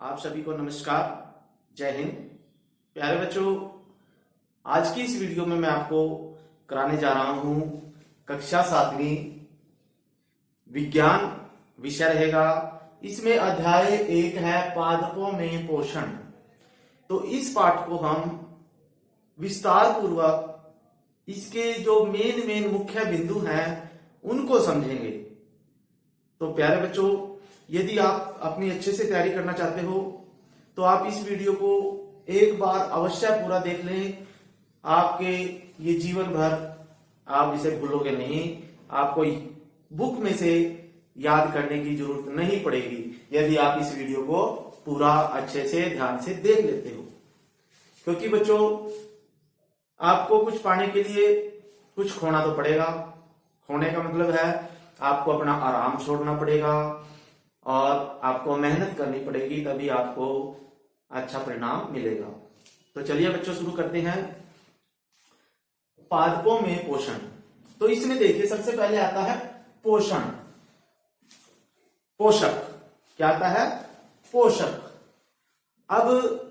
आप सभी को नमस्कार, जय हिंद। प्यारे बच्चों, आज की इस वीडियो में मैं आपको कराने जा रहा हूं कक्षा 7वीं विज्ञान विषय रहेगा। इसमें अध्याय 1 है पादपों में पोषण। तो इस पाठ को हम विस्तार पूर्वक इसके जो मेन मुख्य बिंदु हैं उनको समझेंगे। तो प्यारे बच्चों, यदि आप अपनी अच्छे से तैयारी करना चाहते हो तो आप इस वीडियो को एक बार अवश्य पूरा देख लें। आपके ये जीवन भर आप इसे भूलोगे नहीं। आपको बुक में से याद करने की जरूरत नहीं पड़ेगी यदि आप इस वीडियो को पूरा अच्छे से ध्यान से देख लेते हो। क्योंकि बच्चों, आपको कुछ पाने के लिए कुछ खोना तो पड़ेगा। खोने का मतलब है आपको अपना आराम छोड़ना पड़ेगा और आपको मेहनत करनी पड़ेगी, तभी आपको अच्छा परिणाम मिलेगा। तो चलिए बच्चों, शुरू करते हैं। पादपों में पोषण। तो इसमें देखिए, सबसे पहले आता है पोषण। पोषक क्या आता है? पोषक। अब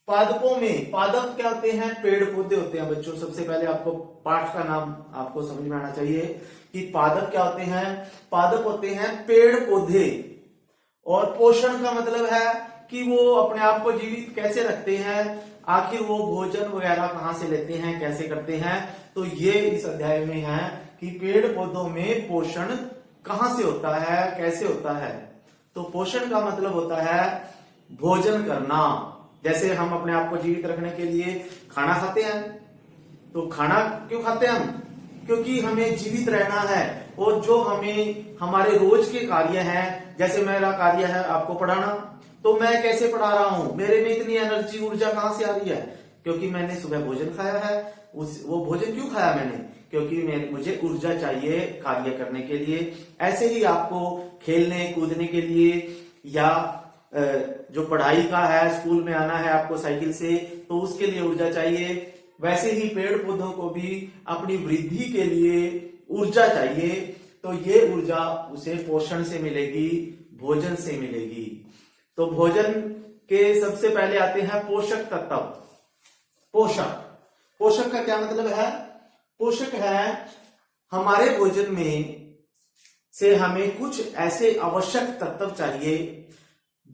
पादपों में, पादप क्या होते हैं? पेड़ पौधे होते हैं बच्चों। सबसे पहले आपको पाठ का नाम आपको समझ में आना चाहिए कि पादप क्या होते हैं। पादप होते हैं पेड़ पौधे। और पोषण का मतलब है कि वो अपने आप को जीवित कैसे रखते हैं, आखिर वो भोजन वगैरह कहां से लेते हैं, कैसे करते हैं। तो ये इस अध्याय में है कि पेड़ पौधों में पोषण कहां से होता है, कैसे होता है। तो पोषण का मतलब होता है भोजन करना। जैसे हम अपने आप को जीवित रखने के लिए खाना खाते हैं। तो खाना क्यों खाते हैं हम? क्योंकि हमें जीवित रहना है। और जो हमें हमारे रोज के कार्य हैं, जैसे मेरा कार्य है आपको पढ़ाना, तो मैं कैसे पढ़ा रहा हूं? मेरे में इतनी एनर्जी, ऊर्जा कहां से आ रही है? क्योंकि मैंने सुबह भोजन खाया है। वो भोजन क्यों खाया मैंने? क्योंकि मुझे ऊर्जा चाहिए कार्य करने के लिए। ऐसे ही आपको खेलने कूदने के लिए या जो पढ़ाई का है, स्कूल में आना है आपको साइकिल से, तो उसके लिए ऊर्जा चाहिए। वैसे ही पेड़ पौधों को भी अपनी वृद्धि के लिए ऊर्जा चाहिए। तो ये ऊर्जा उसे पोषण से मिलेगी, भोजन से मिलेगी। तो भोजन के सबसे पहले आते हैं पोषक तत्व। पोषक, पोषक का क्या मतलब है? पोषक है हमारे भोजन में से हमें कुछ ऐसे आवश्यक तत्व चाहिए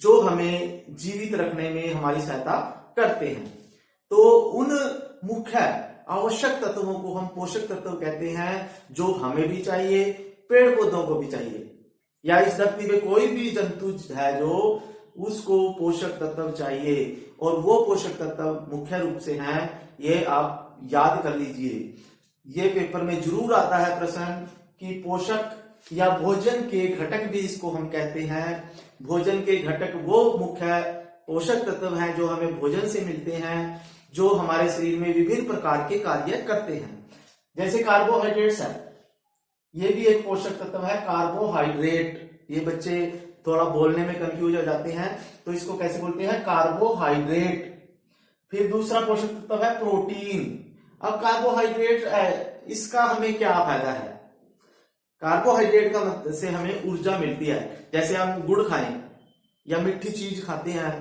जो हमें जीवित रखने में हमारी सहायता करते हैं। तो उन मुख्य आवश्यक तत्वों को हम पोषक तत्व कहते हैं, जो हमें भी चाहिए, पेड़ पौधों को भी चाहिए, या इस धरती में कोई भी जंतु है जो उसको पोषक तत्व चाहिए। और वो पोषक तत्व मुख्य रूप से हैं, ये आप याद कर लीजिए। ये पेपर में जरूर आता है प्रश्न कि पोषक या भोजन के घटक भी इसको हम कहते हैं। भोजन के घटक वो मुख्य पोषक तत्व हैं जो हमें भोजन से मिलते हैं, जो हमारे शरीर में विभिन्न प्रकार के कार्य करते हैं। जैसे कार्बोहाइड्रेट्स है, ये भी एक पोषक तत्व है। कार्बोहाइड्रेट, ये बच्चे थोड़ा बोलने में कंफ्यूज हो जाते हैं, तो इसको कैसे बोलते हैं? कार्बोहाइड्रेट। फिर दूसरा पोषक तत्व है प्रोटीन। अब कार्बोहाइड्रेट, इसका हमें क्या फायदा है? कार्बोहाइड्रेट का मतलब से हमें ऊर्जा मिलती है। जैसे हम गुड़ खाएं या मीठी चीज खाते हैं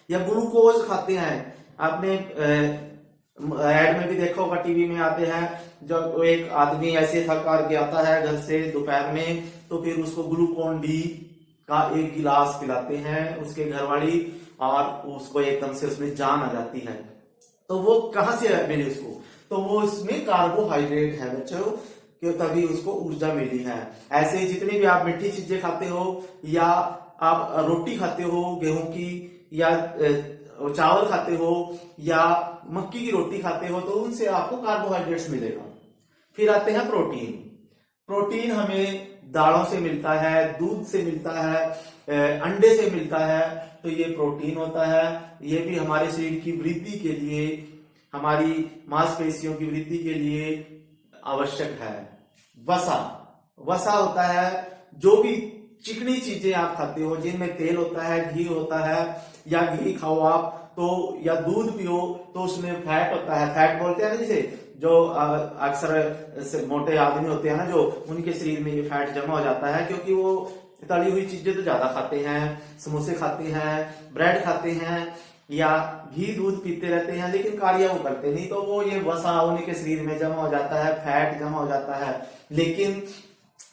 या ग्लूकोज खाते हैं। आपने ऐड में भी देखा होगा, टीवी में आते हैं, जब एक आदमी ऐसे थक हार के आता है घर से दोपहर में, तो फिर उसको ग्लूकोन डी का एक गिलास पिलाते हैं उसके घरवाली, और उसको एकदम से उसमें जान आ जाती है। तो वो कहां से मिली उसको? तो वो इसमें कार्बोहाइड्रेट है बच्चों, कि तभी उसको ऊर्जा मिली है। ऐसे ही जितनी भी आप मीठी चीजें खाते हो, या आप रोटी खाते हो गेहूं की, या चावल खाते हो, या मक्की की रोटी खाते हो, तो उनसे आपको कार्बोहाइड्रेट्स मिलेगा। फिर आते हैं प्रोटीन। प्रोटीन हमें दालों से मिलता है, दूध से मिलता है, अंडे से मिलता है। तो ये प्रोटीन होता है। ये भी हमारे शरीर की वृद्धि के लिए, हमारी मांसपेशियों की वृद्धि के लिए आवश्यक है। वसा, वसा होता है जो भी चिकनी चीजें आप खाते हो, जिनमें तेल होता है, घी होता है, या घी खाओ आप तो, या दूध पियो तो उसमें फैट होता है। फैट बोलते हैं ना जिसे, जो अक्सर मोटे आदमी होते हैं ना, जो उनके शरीर में ये फैट जमा हो जाता है, क्योंकि वो तली हुई चीजें तो ज्यादा खाते हैं, समोसे खाते हैं, ब्रेड खाते हैं या घी दूध पीते रहते हैं, लेकिन कार्य वो करते नहीं, तो वो ये वसा उन्हीं के शरीर में जमा हो जाता है, फैट जमा हो जाता है। लेकिन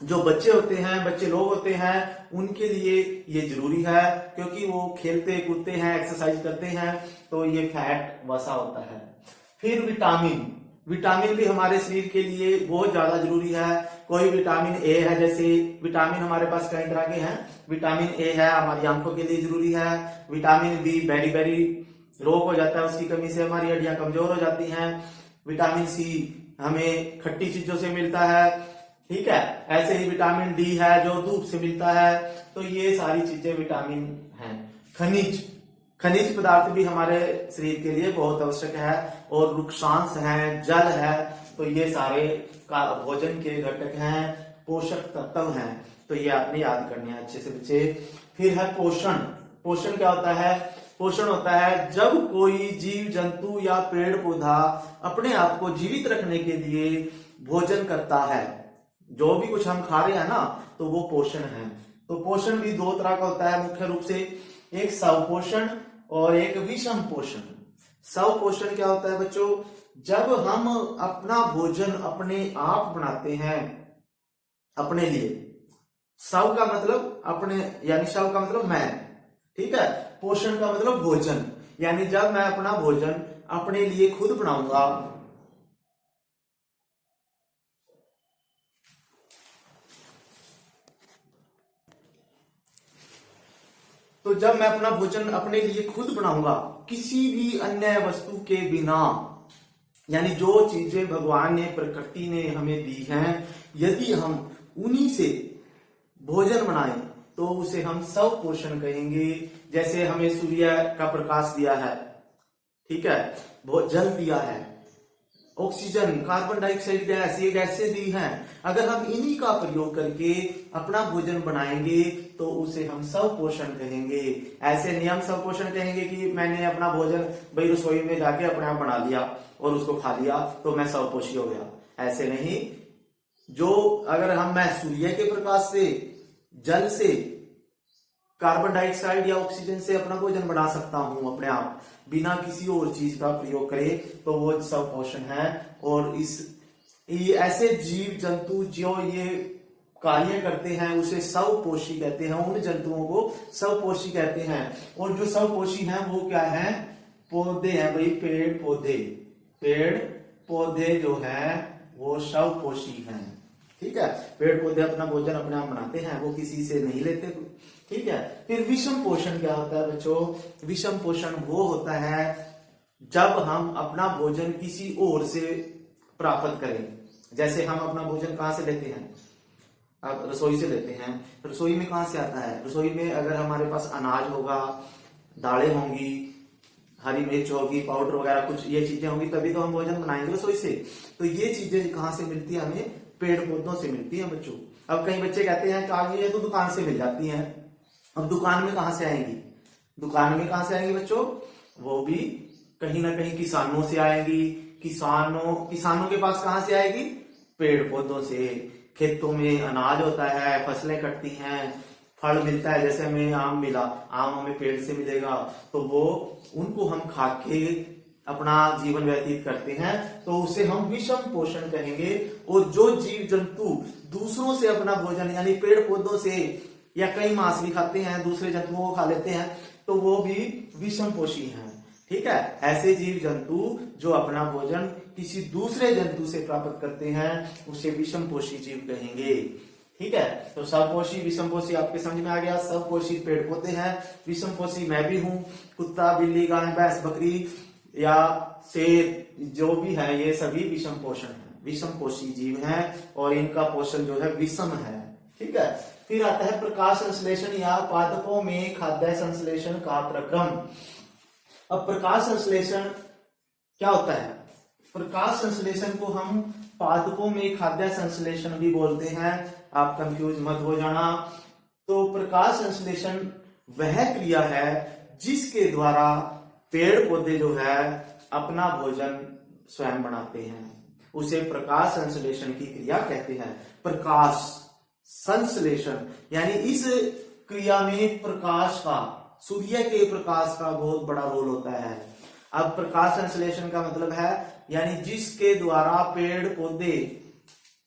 जो बच्चे होते हैं, बच्चे लोग होते हैं, उनके लिए ये जरूरी है, क्योंकि वो खेलते कूदते हैं, एक्सरसाइज करते हैं, तो ये फैट वसा होता है। फिर विटामिन, विटामिन भी हमारे शरीर के लिए बहुत ज्यादा जरूरी है। कोई विटामिन ए है, जैसे विटामिन हमारे पास कई तरह के हैं। विटामिन ए है हमारी आंखों के लिए जरूरी है। विटामिन बी बेरी रोग हो जाता है, उसकी कमी से हमारी हड्डियां कमजोर हो जाती हैं। विटामिन सी हमें खट्टी चीजों से मिलता है, ठीक है। ऐसे ही विटामिन डी है जो धूप से मिलता है। तो ये सारी चीजें विटामिन हैं। खनिज, खनिज पदार्थ भी हमारे शरीर के लिए बहुत आवश्यक है। और वृक्षांश है, जल है, तो ये सारे का भोजन के घटक हैं, पोषक तत्व हैं। तो ये आपने याद करने हैं अच्छे से बच्चे। फिर है पोषण। पोषण क्या होता है? पोषण होता है जब कोई जीव जंतु या पेड़ पौधा अपने आप को जीवित रखने के लिए भोजन करता है। जो भी कुछ हम खा रहे हैं ना, तो वो पोषण है। तो पोषण भी दो तरह का होता है मुख्य रूप से, एक स्वपोषण और एक विषम पोषण। स्वपोषण क्या होता है बच्चों? जब हम अपना भोजन अपने आप बनाते हैं अपने लिए। स्व का मतलब अपने, यानी स्व का मतलब मैं, ठीक है। पोषण का मतलब भोजन, यानी जब मैं अपना भोजन अपने लिए खुद बनाऊंगा, तो जब मैं अपना भोजन अपने लिए खुद बनाऊंगा किसी भी अन्य वस्तु के बिना, यानी जो चीजें भगवान ने, प्रकृति ने हमें दी हैं, यदि हम उन्हीं से भोजन बनाएं तो उसे हम स्वपोषण कहेंगे। जैसे हमें सूर्य का प्रकाश दिया है, ठीक है, जल दिया है, ऑक्सीजन, कार्बन डाइऑक्साइड गैस, ये गैसें दी हैं। अगर हम इन्हीं का प्रयोग करके अपना भोजन बनाएंगे तो उसे हम स्वपोषण कहेंगे। ऐसे नियम स्वपोषण कहेंगे कि मैंने अपना भोजन भाई रसोई में जाके अपने आप बना लिया और उसको खा लिया तो मैं स्वपोषी हो गया। ऐसे नहीं। जो अगर मैं सूर्य के प्रकाश से, जल से, कार्बन डाइऑक्साइड या ऑक्सीजन से अपना भोजन बना सकता हूं अपने आप, बिना किसी और चीज का प्रयोग करे, तो वो स्वपोषण है। और ये ऐसे जीव जंतु जो ये कार्य करते हैं उसे स्वपोषी कहते हैं। उन जंतुओं को स्वपोषी कहते हैं। और जो स्वपोषी हैं वो क्या है? पौधे हैं भाई, पेड़ पौधे। पेड़ पौधे जो है वो स्वपोषी हैं, ठीक है। पेड़ पौधे अपना भोजन अपने आप बनाते हैं, वो किसी से नहीं लेते, ठीक है। फिर विषम पोषण क्या होता है बच्चों? विषम पोषण वो होता है जब हम अपना भोजन किसी और से प्राप्त करें। जैसे हम अपना भोजन कहां से लेते हैं? अब रसोई से लेते हैं। रसोई में कहां से आता है? रसोई में अगर हमारे पास अनाज होगा, दालें होंगी, हरी मिर्च होगी, पाउडर वगैरह कुछ ये चीजें होंगी, तभी तो हम भोजन बनाएंगे रसोई से। तो ये चीजें कहां से मिलती है? हमें पेड़ पौधों से मिलती है बच्चों। अब कई बच्चे कहते हैं कि ये तो दुकान से मिल जाती हैं। अब दुकान में कहां से आएंगी? दुकान में कहां से आएंगी बच्चों? वो भी कहीं ना कहीं किसानों से आएंगी। किसानों के पास कहां से आएगी? पेड़ पौधों से। खेतों में अनाज होता है, फसलें कटती हैं, फल मिलता है, जैसे हमें आम मिला, आम हमें पेड़ से मिलेगा, तो वो उनको हम खा के अपना जीवन व्यतीत करते हैं, तो उसे हम विषम पोषण कहेंगे। और जो जीव जंतु दूसरों से अपना भोजन, यानी पेड़ पौधों से, या कई मांस भी खाते हैं, दूसरे जंतुओं को खा लेते हैं, तो वो भी विषम पोषी हैं, ठीक है। ऐसे जीव जंतु जो अपना भोजन किसी दूसरे जंतु से प्राप्त करते हैं उसे विषम पोषी जीव कहेंगे, ठीक है। तो स्वपोषी, विषम पोषी आपके समझ में आ गया। स्वपोषी पेड़ पौधे हैं, विषम पोषी मैं भी हूं, कुत्ता, बिल्ली, गाय, भैंस, बकरी या शेर, जो भी है, ये सभी विषम पोषण है, विषम पोषी जीव हैं। और इनका पोषण जो है विषम है, ठीक है। फिर आता है प्रकाश संश्लेषण या पादपों में खाद्य संश्लेषण का प्रक्रम। अब प्रकाश संश्लेषण क्या होता है? प्रकाश संश्लेषण को हम पादपों में खाद्य संश्लेषण भी बोलते हैं, आप कंफ्यूज मत हो जाना। तो प्रकाश संश्लेषण वह क्रिया है जिसके द्वारा पेड़ पौधे जो है अपना भोजन स्वयं बनाते हैं, उसे प्रकाश संश्लेषण की क्रिया कहते हैं। प्रकाश संश्लेषण, यानी इस क्रिया में प्रकाश का, सूर्य के प्रकाश का बहुत बड़ा रोल होता है। अब प्रकाश संश्लेषण का मतलब है यानी जिसके द्वारा पेड़ पौधे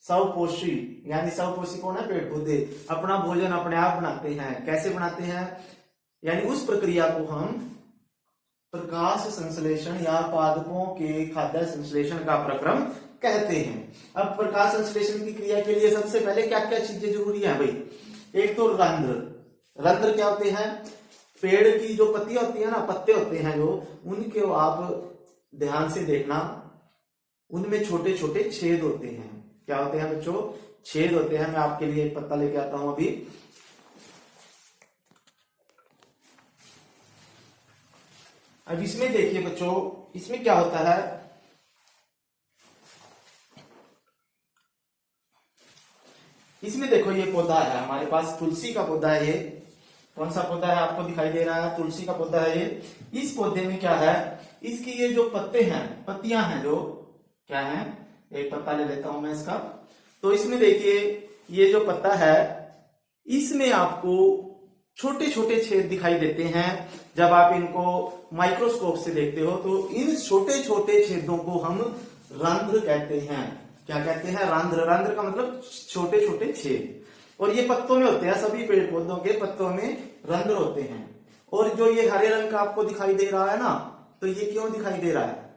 स्वपोषी, यानी स्वपोषी कौन है, पेड़ पौधे अपना भोजन अपने आप बनाते हैं। कैसे बनाते हैं, यानी उस प्रक्रिया को हम प्रकाश संश्लेषण या पादपों के खाद्य संश्लेषण का प्रक्रम कहते हैं। अब प्रकाश संश्लेषण की क्रिया के लिए सबसे पहले क्या क्या चीजें जरूरी है भाई? एक तो रंध्र। रंध्र क्या होते हैं? पेड़ की जो पत्तियां होती है ना, पत्ते होते हैं जो, उनके आप ध्यान से देखना, उनमें छोटे छोटे छेद होते हैं। क्या होते हैं बच्चों? छेद होते हैं। मैं आपके लिए एक पत्ता लेके आता हूं अभी। अब इसमें देखिए बच्चों, इसमें क्या होता है, इसमें देखो ये पौधा है हमारे पास, तुलसी का पौधा है ये। कौन सा पौधा है आपको दिखाई दे रहा है? तुलसी का पौधा है ये। इस पौधे में क्या है, इसकी ये जो पत्ते हैं, पत्तियां हैं जो, क्या है, एक पत्ता ले लेता हूं मैं इसका। तो इसमें देखिए ये जो पत्ता है, इसमें आपको छोटे छोटे छेद दिखाई देते हैं। जब आप इनको माइक्रोस्कोप से देखते हो तो इन छोटे छोटे छेदों को हम रंध्र कहते हैं। क्या कहते हैं? रंध्र। रंध्र का मतलब छोटे छोटे छेद। और ये पत्तों में होते हैं, सभी पेड़ पौधों के पत्तों में रंध्र होते हैं। और जो ये हरे रंग का आपको दिखाई दे रहा है ना, तो ये क्यों दिखाई दे रहा है?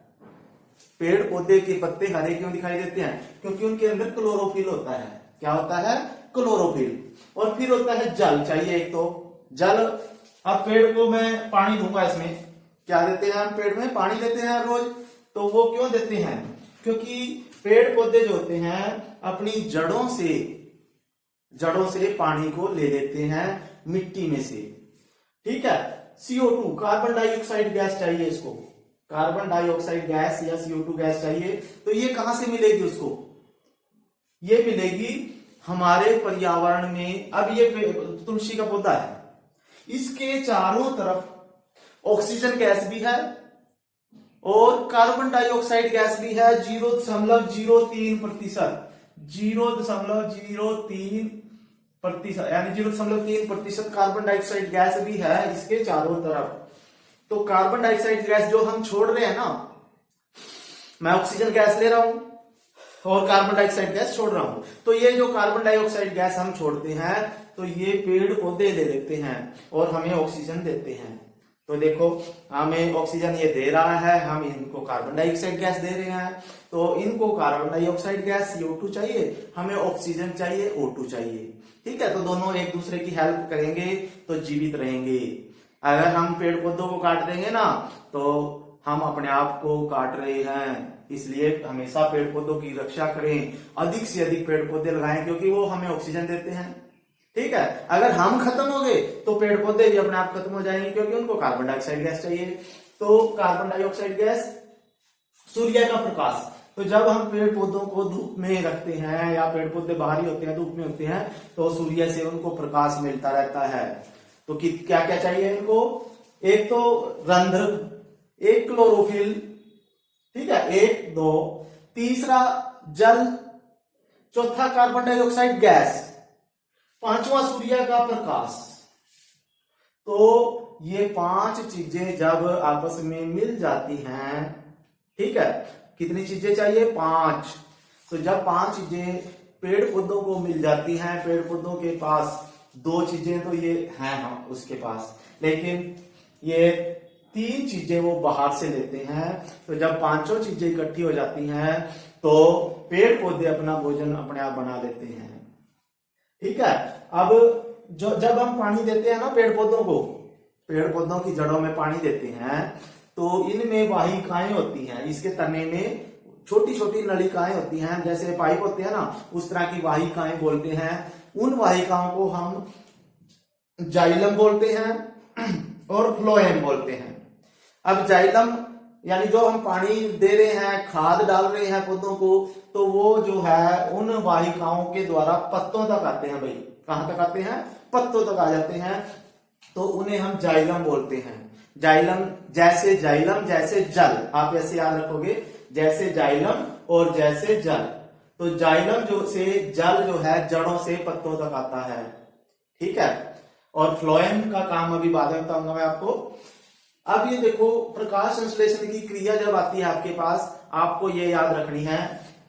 पेड़ पौधे के पत्ते हरे क्यों दिखाई देते हैं? क्योंकि उनके अंदर क्लोरोफिल होता है। क्या होता है? क्लोरोफिल। और फिर होता है जल, चाहिए एक तो जल। अब पेड़ को मैं पानी दूंगा, इसमें क्या देते हैं हम? पेड़ में पानी देते हैं रोज। तो वो क्यों देते हैं? क्योंकि पेड़ पौधे जो होते हैं अपनी जड़ों से पानी को ले लेते हैं मिट्टी में से। ठीक है। CO2 कार्बन डाइऑक्साइड गैस चाहिए इसको, कार्बन डाइऑक्साइड गैस या CO2 गैस चाहिए। तो ये कहां से मिलेगी उसको? ये मिलेगी हमारे पर्यावरण में। अब ये तुलसी का पौधा है, इसके चारों तरफ ऑक्सीजन गैस भी है और कार्बन डाइऑक्साइड गैस भी है। 0.03%, 0.03%, यानी 0.3% कार्बन डाइऑक्साइड गैस भी है इसके चारों तरफ। तो कार्बन डाइऑक्साइड गैस जो हम छोड़ रहे हैं ना, मैं ऑक्सीजन गैस ले रहा हूं और कार्बन डाइऑक्साइड गैस छोड़ रहा हूं, तो ये जो कार्बन डाइऑक्साइड गैस हम छोड़ते हैं तो ये पेड़ पौधे ले लेते हैं और हमें ऑक्सीजन देते हैं। तो देखो हमें ऑक्सीजन ये दे रहा है, हम इनको कार्बन डाइऑक्साइड गैस दे रहे हैं। तो इनको कार्बन डाइऑक्साइड गैस CO2 चाहिए, हमें ऑक्सीजन चाहिए O2 चाहिए। ठीक है। तो दोनों एक दूसरे की हेल्प करेंगे तो जीवित रहेंगे। अगर हम पेड़ पौधों को काट देंगे ना, तो हम अपने आप को काट रहे हैं। इसलिए हमेशा पेड़ पौधों की रक्षा करें, अधिक से अधिक पेड़ पौधे लगाएं, क्योंकि वो हमें ऑक्सीजन देते हैं। ठीक है। अगर हम खत्म हो गए तो पेड़ पौधे भी अपने आप खत्म हो जाएंगे, क्योंकि उनको कार्बन डाइऑक्साइड गैस चाहिए। तो कार्बन डाइऑक्साइड गैस, सूर्य का प्रकाश। तो जब हम पेड़ पौधों को धूप में रखते हैं या पेड़ पौधे बाहर ही होते हैं, धूप में होते हैं, तो सूर्य से उनको प्रकाश मिलता रहता है। तो क्या क्या चाहिए इनको? एक तो रंध्र, एक क्लोरोफिल, ठीक है, 1 2, तीसरा जल, चौथा कार्बन डाइऑक्साइड गैस, पांचवा सूर्य का प्रकाश। तो ये 5 चीजें जब आपस में मिल जाती हैं, ठीक है, कितनी चीजें चाहिए? 5। तो जब 5 चीजें पेड़ पौधों को मिल जाती हैं, पेड़ पौधों के पास 2 चीजें तो ये हैं हम उसके पास, लेकिन ये 3 चीजें वो बाहर से लेते हैं। तो जब 5 चीजें इकट्ठी हो जाती हैं तो पेड़ पौधे अपना भोजन अपने आप बना लेते हैं। ठीक है। अब जब हम पानी देते हैं ना पेड़ पौधों को, पेड़ पौधों की जड़ों में पानी देते हैं, तो इनमें वाहिकाएं होती हैं। इसके तने में छोटी छोटी नलिकाएं होती हैं, जैसे पाइप होते हैं ना, उस तरह की वाहिकाएं बोलते हैं। उन वाहिकाओं को हम जाइलम बोलते हैं और फ्लोएम बोलते हैं। अब जाइलम यानी जो हम पानी दे रहे हैं, खाद डाल रहे हैं पौधों को, तो वो जो है उन वाहिकाओं के द्वारा पत्तों तक आते हैं। भाई कहां तक आते हैं? पत्तों तक आ जाते हैं। तो उन्हें हम जाइलम बोलते हैं। जाइलम जैसे जल, आप ऐसे याद रखोगे, जैसे जाइलम और जैसे जल। तो जाइलम जो से जल जो है जड़ों से पत्तों तक आता है, ठीक है। और फ्लोएम का काम अभी बाद में बताऊंगा मैं आपको। अब ये देखो, प्रकाश संश्लेषण की क्रिया जब आती है आपके पास, आपको ये याद रखनी है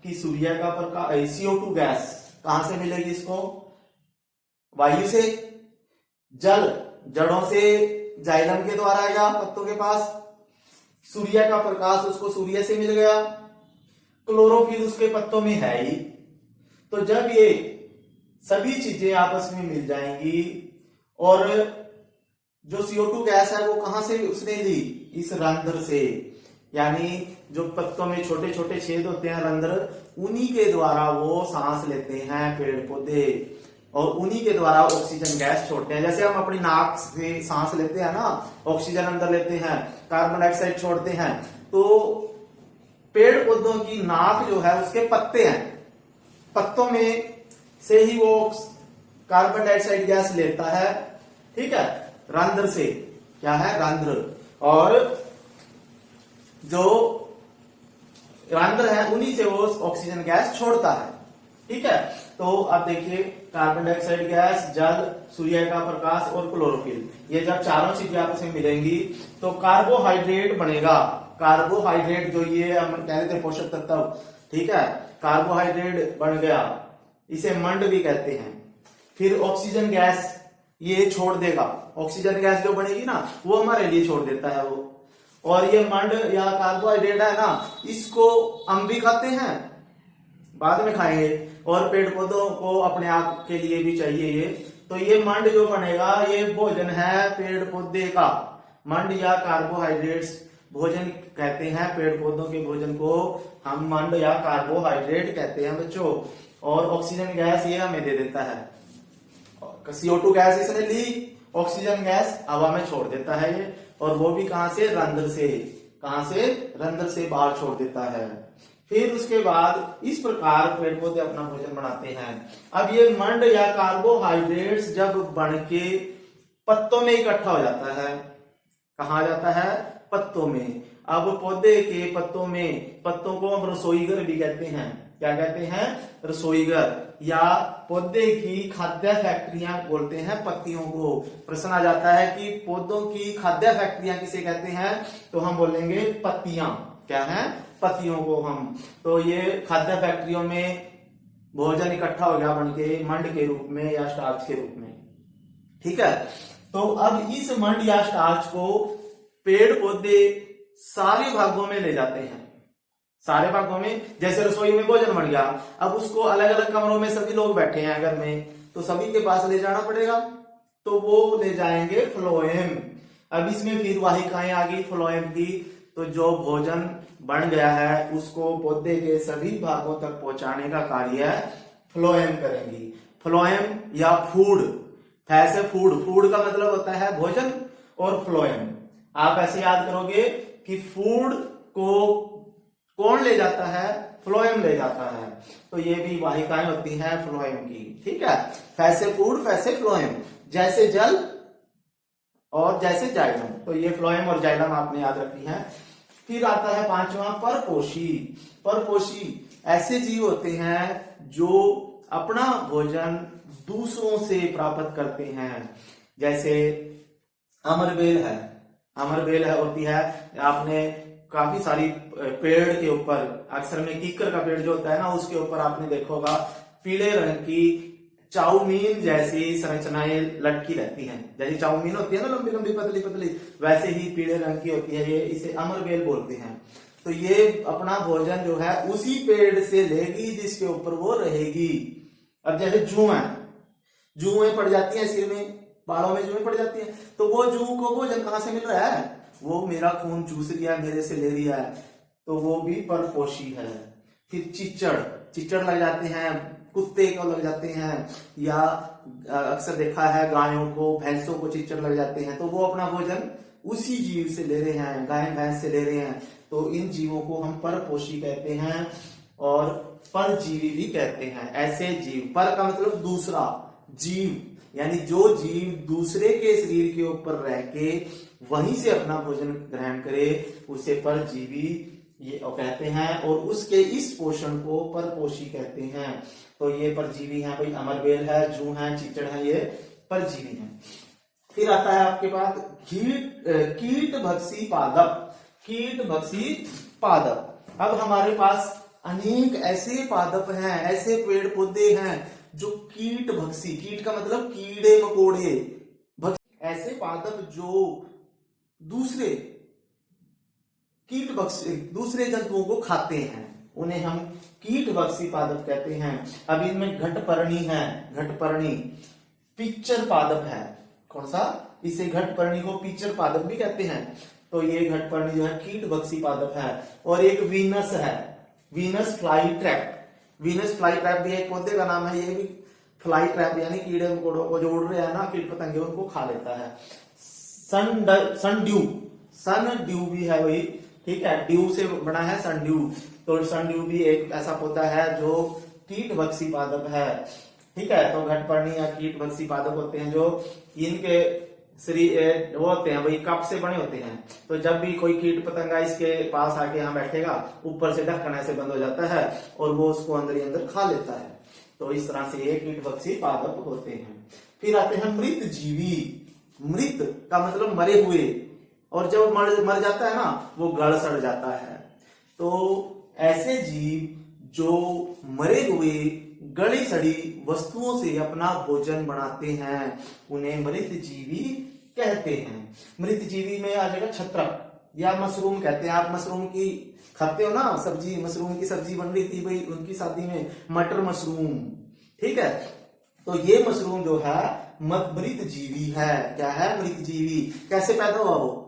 कि सूर्य का प्रकाश, CO2 गैस कहां से मिलेगी इसको? वायु से। जल जड़ों से जाइलम के द्वारा आएगा पत्तों के पास। सूर्य का प्रकाश उसको सूर्य से मिल गया। क्लोरोफिल उसके पत्तों में है ही। तो जब ये सभी चीजें आपस में मिल जाएंगी, और जो CO2 गैस है वो कहां से उसने ली? इस रंध्र से, यानी जो पत्तों में छोटे छोटे छेद होते हैं रंध्र, उन्हीं के द्वारा वो सांस लेते हैं पेड़ पौधे, और उन्हीं के द्वारा ऑक्सीजन गैस छोड़ते हैं। जैसे हम अपनी नाक से सांस लेते हैं ना, ऑक्सीजन अंदर लेते हैं, कार्बन डाइऑक्साइड छोड़ते हैं। तो पेड़ पौधों की नाक जो है उसके पत्ते हैं, पत्तों में से ही वो कार्बन डाइऑक्साइड गैस लेता है, ठीक है, रंध्र से। क्या है? रंध्र। और जो रंध्र है उन्हीं से वो ऑक्सीजन गैस छोड़ता है, ठीक है। तो अब देखिए, कार्बन डाइऑक्साइड गैस, जल, सूर्य का प्रकाश और क्लोरोफिल, ये जब चारों चीजें आपस में मिलेंगी तो कार्बोहाइड्रेट बनेगा। कार्बोहाइड्रेट जो ये हम कह रहे थे पोषक तत्व, ठीक है, कार्बोहाइड्रेट बन गया, इसे मंड भी कहते हैं। फिर ऑक्सीजन गैस ये छोड़ देगा, ऑक्सीजन गैस जो बनेगी ना वो हमारे लिए छोड़ देता है वो। और ये मंड या कार्बोहाइड्रेट है ना, इसको हम भी खाते हैं, बाद में खाएंगे, और पेड़ पौधों को अपने आप के लिए भी चाहिए ये। तो ये मंड जो बनेगा ये भोजन है पेड़ पौधे का। मंड या कार्बोहाइड्रेट्स भोजन कहते हैं, पेड़ पौधों के भोजन को हम मंड या कार्बोहाइड्रेट कहते हैं बच्चों। और ऑक्सीजन गैस ये हमें दे देता है। CO2 गैस इसने ली, ऑक्सीजन गैस हवा में छोड़ देता है ये, और वो भी कहां से? रंध्र से। कहां से? रंध्र से बाहर छोड़ देता है। फिर उसके बाद इस प्रकार पेड़ पौधे अपना भोजन बनाते हैं। अब ये मंड या कार्बोहाइड्रेट्स जब बन के पत्तों में इकट्ठा हो जाता है, कहा जाता है? पत्तों में। अब पौधे के पत्तों में, पत्तों को हम रसोईघर भी कहते हैं। क्या कहते हैं? रसोईघर, या पौधे की खाद्य फैक्ट्रियां बोलते हैं पत्तियों को। प्रश्न आ जाता है कि पौधों की खाद्य फैक्ट्रियां किसे कहते हैं? तो हम बोलेंगे पत्तियां। क्या है? पत्तियों को हम। तो ये खाद्य फैक्ट्रियों में भोजन इकट्ठा हो गया बनके मंड के रूप में या स्टार्च के रूप में, ठीक है। तो अब इस मंड या स्टार्च को पेड़ पौधे सारे भागों में ले जाते हैं, सारे भागों में। जैसे रसोई में भोजन बन गया, अब उसको अलग अलग कमरों में सभी लोग बैठे हैं घर में, तो सभी के पास ले जाना पड़ेगा, तो वो ले जाएंगे फ्लोएम। अब इसमें फिर वाहिकाएं आ गई फ्लोएम की। तो जो भोजन बन गया है उसको पौधे के सभी भागों तक पहुंचाने का कार्य फ्लोएम करेंगी। फ्लोएम या फूड, ऐसे फूड, फूड का मतलब होता है भोजन, और फ्लोएम आप ऐसे याद करोगे कि फूड को कौन ले जाता है? फ्लोएम ले जाता है। तो ये भी वाहिकाएं होती हैं फ्लोएम की, ठीक है। फैसे फूड, फैसे फ्लोएम, जैसे जल और जैसे जाइलम। तो ये फ्लोएम और जाइलम आपने याद रखनी है। फिर आता है पांचवा, परपोषी। परपोषी ऐसे जीव होते हैं जो अपना भोजन दूसरों से प्राप्त करते हैं। जैसे अमरबेल है, अमरबेल है होती है, आपने काफी सारी पेड़ के ऊपर, अक्सर में कीकर का पेड़ जो होता है ना उसके ऊपर आपने देखा होगा पीले रंग की चाउमीन जैसी संरचनाएं लटकी रहती हैं। जैसी चाउमीन होती है ना लंबी लंबी पतली पतली, वैसे ही पीले रंग की होती है ये, इसे अमरबेल बोलते हैं। तो ये अपना भोजन जो है उसी पेड़ से लेगी जिसके ऊपर वो रहेगी। अब जैसे जू है, जुएं पड़ जाती हैं सिर में, बालों में जुएं पड़ जाती हैं, तो वो जू को भोजन कहां से मिल रहा है? वो मेरा खून चूस लिया, मेरे से ले लिया है, तो वो भी परपोषी है। फिर चिचड़, चिचड़ लग जाते हैं, कुत्ते को लग जाते हैं, या अक्सर देखा है गायों को, भैंसों को चिचड़ लग जाते हैं, तो वो अपना भोजन उसी जीव से ले रहे हैं, गाय भैंस से ले रहे हैं। तो इन जीवों को हम परपोषी कहते हैं और परजीवी भी कहते हैं। ऐसे जीव, पर का मतलब दूसरा, जीव यानी जो जीव दूसरे के शरीर के ऊपर रह के वहीं से अपना भोजन ग्रहण करे उसे परजीवी ये कहते हैं, और उसके इस पोषण को परपोषी कहते हैं। तो ये परजीवी हैं भाई, अमरबेल है, जू है, चीचड़ है, ये परजीवी हैं। फिर आता है आपके पास कीटभक्षी पादप। कीटभक्षी पादप। अब हमारे पास अनेक ऐसे पादप हैं, ऐसे पेड़ पौधे हैं जो कीटभक्षी, कीट का मतलब कीड़े मकोड़े, ऐसे पादप जो दूसरे कीटभक्षी, दूसरे जंतुओं को खाते हैं, उन्हें हम कीटभक्षी पादप कहते हैं। अब इनमें घटपर्णी है, घटपर्णी पिच्चर पादप है। कौन सा? इसे घटपर्णी को पिच्चर पादप भी कहते हैं। तो ये घटपर्णी जो है कीटभक्षी पादप है। और एक वीनस है, Venus fly trap. Venus fly trap भी एक पौधे का नाम है। ये भी फ्लाई ट्रैप यानी कीड़े मकोड़ों को जो उड़ रहे हैं ना, कीट पतंगे, उनको खा लेता है। सन ड्यू भी है वही, ठीक है, ड्यू से बना है सन ड्यू। तो सन ड्यू भी एक ऐसा पौधा है जो कीटभक्षी पादप है, ठीक है। तो घटपर्णी या कीटभक्षी पादप होते हैं जो इनके शरीर वो होते हैं भाई, कप से बने होते हैं। तो जब भी कोई कीट पतंगा इसके पास आके यहाँ बैठेगा, ऊपर से ढक्कन ऐसे बंद हो जाता है और वो उसको अंदर ही अंदर खा लेता है। तो इस तरह से ये कीटभक्षी पादप होते हैं। फिर आते हैं मृत जीवी। मृत का मतलब मरे हुए, और जब मर जाता है ना, वो गल सड़ जाता है। तो ऐसे जीव जो मरे हुए गली सड़ी वस्तुओं से अपना भोजन बनाते हैं, उन्हें मृत जीवी कहते हैं। मृत जीवी में आ जाएगा छत्रक या मशरूम कहते हैं। आप मशरूम की खाते हो ना सब्जी, मशरूम की सब्जी बन रही थी भाई उनकी शादी में, मटर मशरूम, ठीक है। तो ये मशरूम जो है मृत जीवी है। क्या है? मृत जीवी। कैसे पैदा हुआ वो?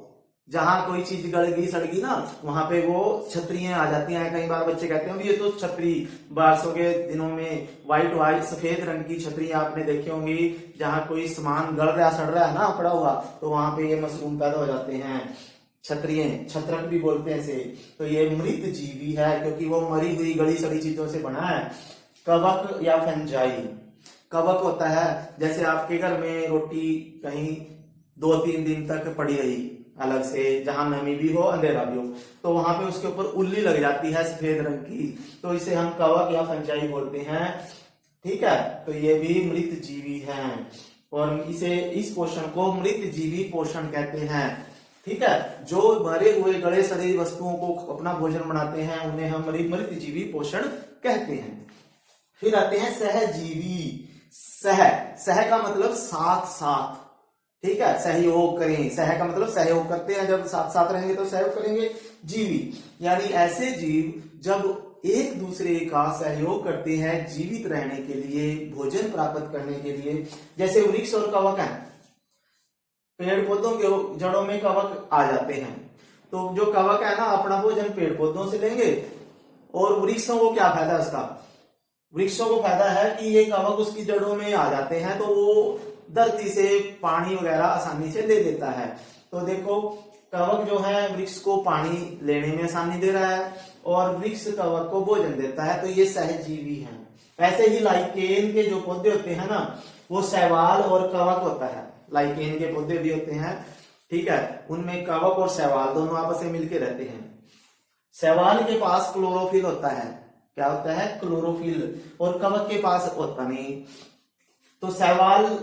जहां कोई चीज गड़गी सड़गी ना, वहां पे वो छतरियां आ जाती हैं। कई बार बच्चे कहते हैं ये तो छतरी, बारिशों के दिनों में व्हाइट सफेद रंग की छतरी आपने देखी होंगी, जहां कोई सामान गल रहा सड़ रहा है ना पड़ा हुआ, तो वहां पे ये मशरूम पैदा हो जाते हैं। छतरियां, छत्रक भी बोलते हैं इसे। तो ये मृत जीवी है क्योंकि वो मरी हुई गली सड़ी चीजों से बना है। कवक या फंजाई। कवक होता है जैसे आपके घर में रोटी कहीं 2-3 दिन तक पड़ी रही अलग से, जहां नमी भी हो अंधेरा भी हो, तो वहां पे उसके ऊपर उल्ली लग जाती है सफेद रंग की, तो इसे हम कवक या फंजाई बोलते हैं, ठीक है। तो ये भी मृत जीवी हैं और इस पोषण को मृत जीवी पोषण कहते हैं, ठीक है। जो मरे हुए गले सड़े वस्तुओं को अपना भोजन बनाते हैं, उन्हें हम मृत जीवी पोषण कहते हैं। फिर आते हैं सहजीवी। सह का मतलब साथ साथ, ठीक है, सहयोग करें। सह का मतलब सहयोग करते हैं, जब साथ साथ रहेंगे तो सहयोग करेंगे। जीवी यानी ऐसे जीव जब एक दूसरे का सहयोग करते हैं जीवित रहने के लिए, भोजन प्राप्त करने के लिए। जैसे वृक्ष और कवक हैं, पेड़ पौधों के जड़ों में कवक आ जाते हैं, तो जो कवक है ना अपना भोजन पेड़ पौधों से लेंगे, और वृक्षों को क्या फायदा उसका? वृक्षों को फायदा है कि ये कवक उसकी जड़ों में आ जाते हैं, तो वो धरती से पानी वगैरह आसानी से ले लेता है। तो देखो कवक जो है वृक्ष को पानी लेने में आसानी दे रहा है, और वृक्ष कवक को भोजन देता है, तो ये सहजीवी हैं। ऐसे ही लाइकेन के जो पौधे होते हैं ना, वो शैवाल और कवक होता है। लाइकेन के पौधे भी होते हैं, ठीक है, उनमें कवक और शैवाल दोनों आपस में मिलके रहते हैं। शैवाल के पास क्लोरोफिल होता है। क्या होता है? क्लोरोफिल। और कवक के पास होता नहीं। तो शैवाल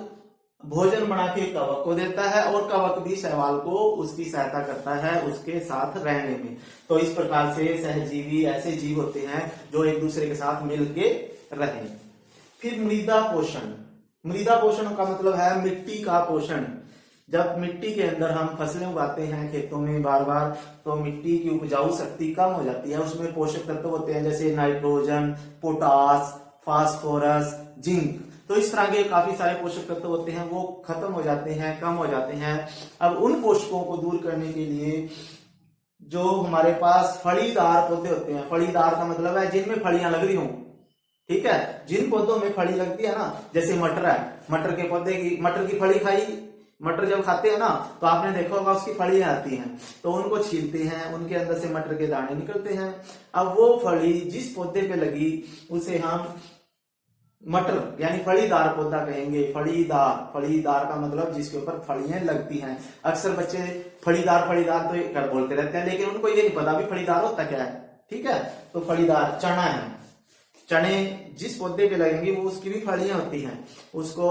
भोजन बना के कवक को देता है, और कवक भी शैवाल को उसकी सहायता करता है उसके साथ रहने में। तो इस प्रकार से सहजीवी ऐसे जीव होते हैं जो एक दूसरे के साथ मिलके रहें। फिर मृदा पोषण। मृदा पोषण का मतलब है मिट्टी का पोषण। जब मिट्टी के अंदर हम फसलें उगाते हैं खेतों में बार बार, तो मिट्टी की उपजाऊ शक्ति कम हो जाती है। उसमें पोषक तत्व होते हैं जैसे नाइट्रोजन, पोटास, फास्फोरस, जिंक। तो इस तरह के काफी सारे पोषक तत्व होते हैं, वो खत्म हो जाते हैं, कम हो जाते हैं। अब उन पोषकों को दूर करने के लिए जो हमारे पास फलीदार पौधे होते हैं, फलीदार का मतलब है जिनमें फलियां लग रही हों, ठीक है। जिन पौधों में फली लगती है ना, जैसे मटर है, मटर के पौधे की मटर की फली खाई, मटर जब खाते हैं ना तो आपने देखा होगा उसकी फलियां आती हैं, तो उनको छीलते हैं, उनके अंदर से मटर के दाने निकलते हैं। अब वो फली जिस पौधे पे लगी उसे हम मटर यानी फलीदार पौधा कहेंगे। फलीदार, फलीदार का मतलब जिसके ऊपर फलियां लगती हैं। अक्सर बच्चे फलीदार फलीदार तो कर बोलते रहते हैं, लेकिन उनको ये नहीं पता भी फलीदार होता क्या है। ठीक है, तो फलीदार चना है। चने जिस पौधे पे लगेंगे वो उसकी भी फलियां होती हैं उसको,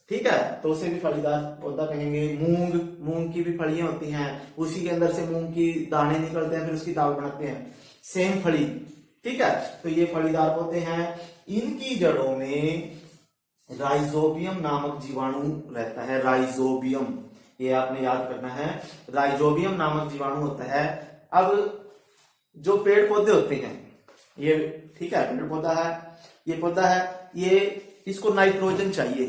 ठीक है, तो उसे भी फलीदार पौधा कहेंगे। मूंग, मूंग की भी फलियां होती हैं, उसी के अंदर से मूंग की दाने निकलते हैं, फिर उसकी दाल बनाते हैं। सेम फली, ठीक है, तो ये फलीदार पौधे हैं। इनकी जड़ों में राइजोबियम नामक जीवाणु रहता है। राइजोबियम, ये आपने याद करना है, राइजोबियम नामक जीवाणु होता है। अब जो पेड़ पौधे होते हैं ये, ठीक है, पेड़ पौधा है, ये पौधा है, ये इसको नाइट्रोजन चाहिए।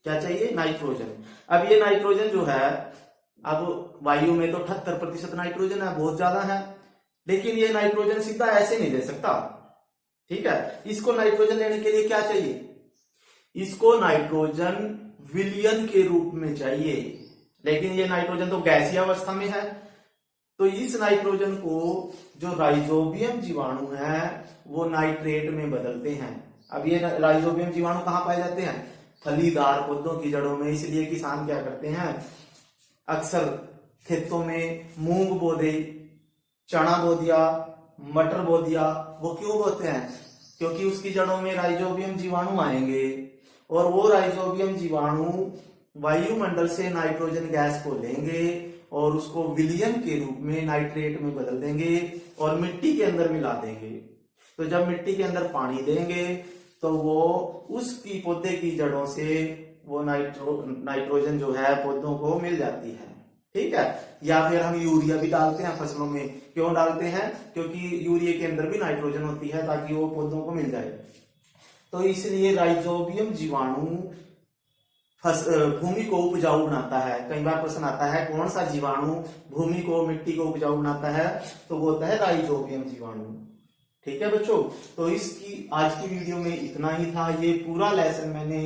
क्या चाहिए? नाइट्रोजन। अब ये नाइट्रोजन जो है, अब वायु में तो 78% नाइट्रोजन है, बहुत ज्यादा है, लेकिन ये नाइट्रोजन सीधा ऐसे नहीं ले सकता। ठीक है, इसको नाइट्रोजन लेने के लिए क्या चाहिए? इसको नाइट्रोजन विलयन के रूप में चाहिए, लेकिन ये नाइट्रोजन तो गैसीय अवस्था में है। तो इस नाइट्रोजन को जो राइजोबियम जीवाणु है वो नाइट्रेट में बदलते हैं। अब ये राइजोबियम जीवाणु कहां पाए जाते हैं? फलीदार पौधों की जड़ों में। इसलिए किसान क्या करते हैं, अक्सर खेतों में मूंग बो दे, चना बो दिया, मटर बो दिया। वो क्यों बोते हैं? क्योंकि उसकी जड़ों में राइजोबियम जीवाणु आएंगे और वो राइजोबियम जीवाणु वायुमंडल से नाइट्रोजन गैस को लेंगे और उसको विलयन के रूप में नाइट्रेट में बदल देंगे और मिट्टी के अंदर मिला देंगे। तो जब मिट्टी के अंदर पानी देंगे तो वो उसकी पौधे की जड़ों से वो नाइट्रोजन जो है पौधों को मिल जाती है। ठीक है, या फिर हम यूरिया भी डालते हैं फसलों में। क्यों डालते हैं? क्योंकि यूरिया के अंदर भी नाइट्रोजन होती है ताकि वो पौधों को मिल जाए। तो इसलिए राइजोबियम जीवाणु भूमि को उपजाऊ बनाता है। कई बार प्रश्न आता है कौन सा जीवाणु भूमि को, मिट्टी को उपजाऊ बनाता है, तो वो होता है राइजोबियम जीवाणु। ठीक है बच्चों, तो इसकी आज की वीडियो में इतना ही था। ये पूरा लेसन मैंने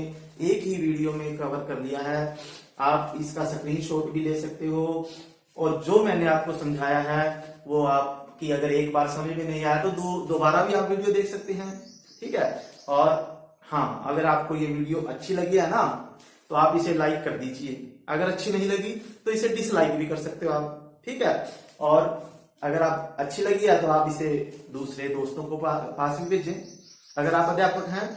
एक ही वीडियो में कवर कर लिया है। आप इसका स्क्रीनशॉट भी ले सकते हो और जो मैंने आपको समझाया है वो आपकी अगर एक बार समझ में नहीं आया तो दोबारा भी आप वीडियो देख सकते हैं। ठीक है, और हाँ, अगर आपको ये वीडियो अच्छी लगी है ना तो आप इसे लाइक कर दीजिए। अगर अच्छी नहीं लगी तो इसे डिसलाइक भी कर सकते हो आप। ठीक है, और अगर आप अच्छी लगी है तो आप इसे दूसरे दोस्तों को पास भी भेजें। अगर आप अध्यापक हैं,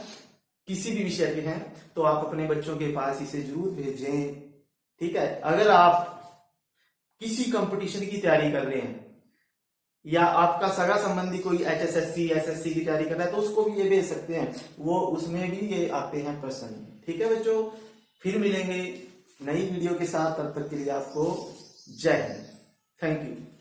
किसी भी विषय के हैं, तो आप अपने बच्चों के पास इसे जरूर भेजें। ठीक है, अगर आप किसी कंपटीशन की तैयारी कर रहे हैं या आपका सगा संबंधी कोई HSSC SSC की तैयारी कर रहा है तो उसको भी ये भेज सकते हैं, वो उसमें भी ये आते हैं प्रश्न। ठीक है बच्चों, फिर मिलेंगे नई वीडियो के साथ। तब तक के लिए आपको जय हिंद। Thank you.